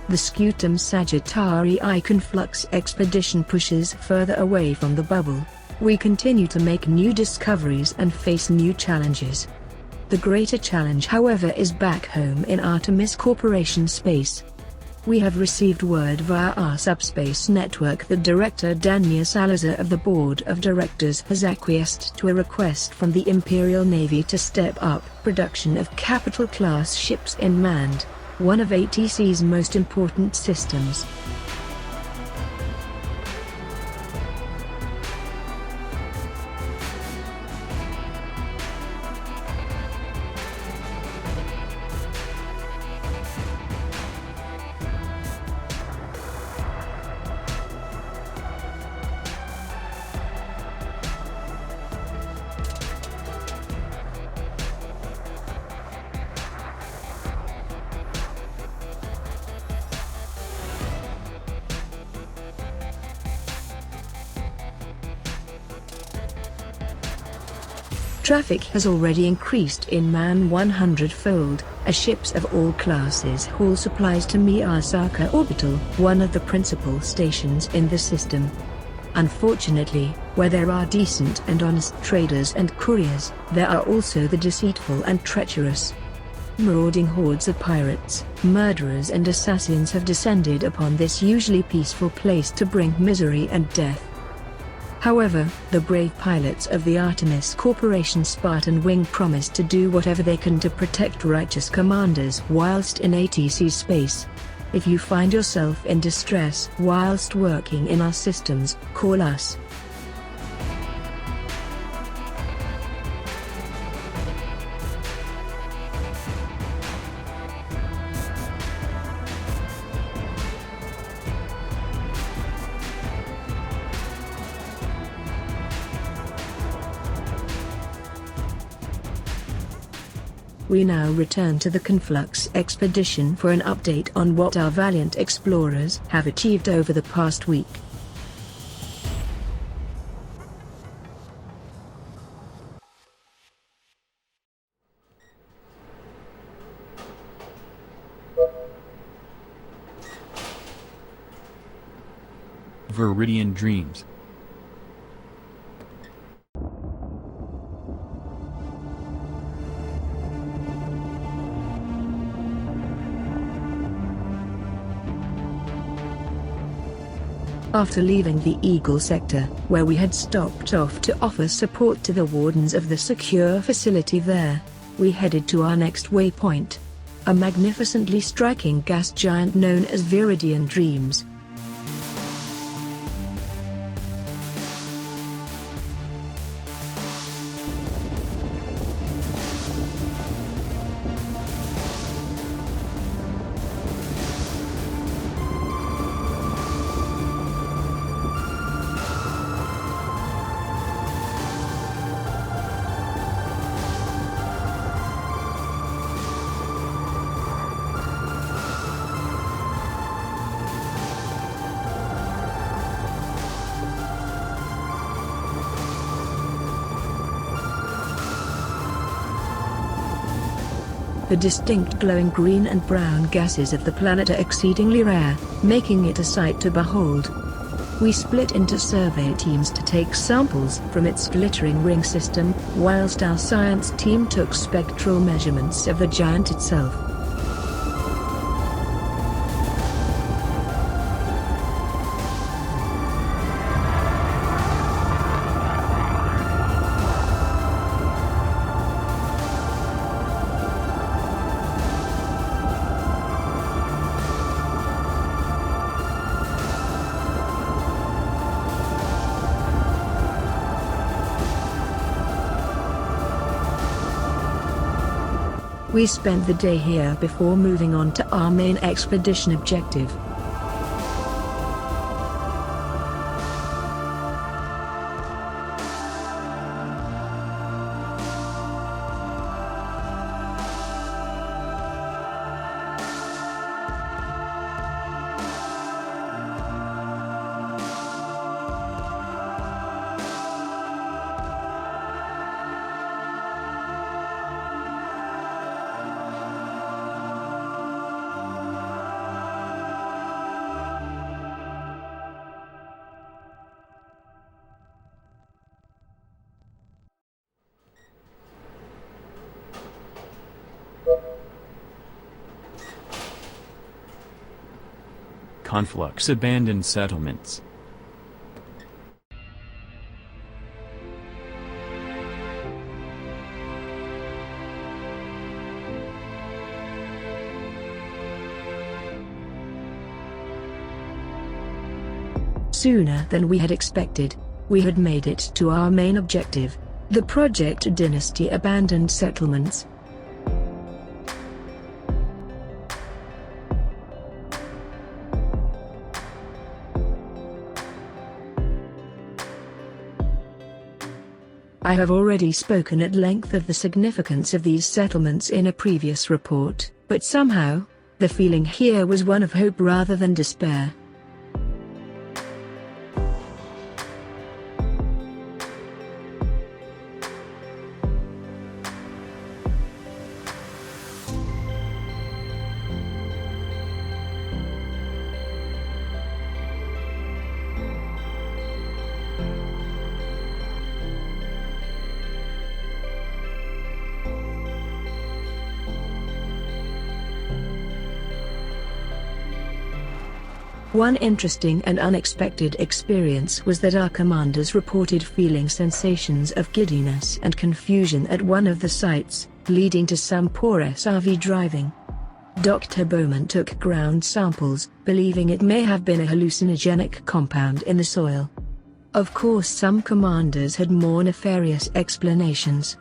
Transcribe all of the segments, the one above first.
The Scutum Sagittarii Conflux Expedition pushes further away from the bubble. We continue to make new discoveries and face new challenges. The greater challenge, however, is back home in Artemis Corporation space. We have received word via our subspace network that Director Daniel Salazar of the Board of Directors has acquiesced to a request from the Imperial Navy to step up production of capital-class ships in Manned, one of ATC's most important systems. Traffic has already increased in Man 100-fold, as ships of all classes haul supplies to Miyasaka Orbital, one of the principal stations in the system. Unfortunately, where there are decent and honest traders and couriers, there are also the deceitful and treacherous. Marauding hordes of pirates, murderers and assassins have descended upon this usually peaceful place to bring misery and death. However, the brave pilots of the Artemis Corporation Spartan Wing promise to do whatever they can to protect righteous commanders whilst in ATC space. If you find yourself in distress whilst working in our systems, call us. We now return to the Conflux Expedition for an update on what our valiant explorers have achieved over the past week. Viridian Dreams. After leaving the Eagle sector, where we had stopped off to offer support to the wardens of the secure facility there, we headed to our next waypoint. A magnificently striking gas giant known as Viridian Dreams. The distinct glowing green and brown gases of the planet are exceedingly rare, making it a sight to behold. We split into survey teams to take samples from its glittering ring system, whilst our science team took spectral measurements of the giant itself. We spent the day here before moving on to our main expedition objective. Conflux abandoned settlements. Sooner than we had expected, we had made it to our main objective, the Project Dynasty abandoned settlements. I have already spoken at length of the significance of these settlements in a previous report, but somehow, the feeling here was one of hope rather than despair. One interesting and unexpected experience was that our commanders reported feeling sensations of giddiness and confusion at one of the sites, leading to some poor SRV driving. Dr. Bowman took ground samples, believing it may have been a hallucinogenic compound in the soil. Of course, some commanders had more nefarious explanations.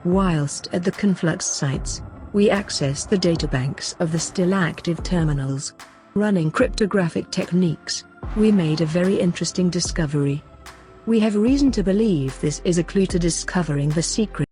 Whilst at the Conflux sites, we accessed the databanks of the still active terminals. Running cryptographic techniques, we made a very interesting discovery. We have reason to believe this is a clue to discovering the secret.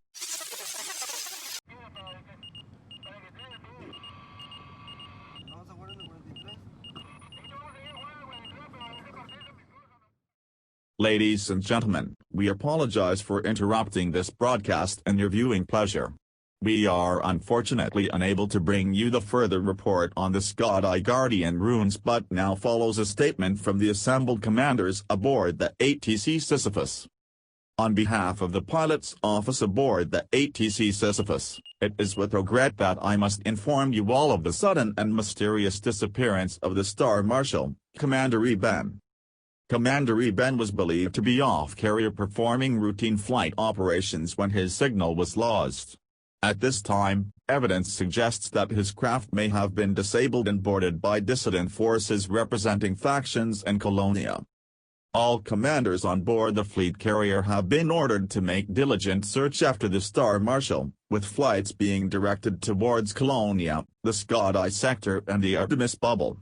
Ladies and gentlemen, we apologize for interrupting this broadcast and your viewing pleasure. We are unfortunately unable to bring you the further report on the Skadi Guardian ruins, but now follows a statement from the assembled commanders aboard the ATC Sisyphus. On behalf of the pilot's office aboard the ATC Sisyphus, it is with regret that I must inform you all of the sudden and mysterious disappearance of the Star Marshal, Commander Eben. Commander Eben was believed to be off carrier performing routine flight operations when his signal was lost. At this time, evidence suggests that his craft may have been disabled and boarded by dissident forces representing factions in Colonia. All commanders on board the fleet carrier have been ordered to make diligent search after the Star Marshal, with flights being directed towards Colonia, the Skadi sector and the Artemis bubble.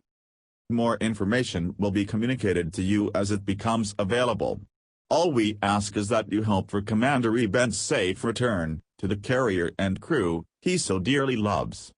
More information will be communicated to you as it becomes available. All we ask is that you help for Commander Eben's safe return to the carrier and crew he so dearly loves.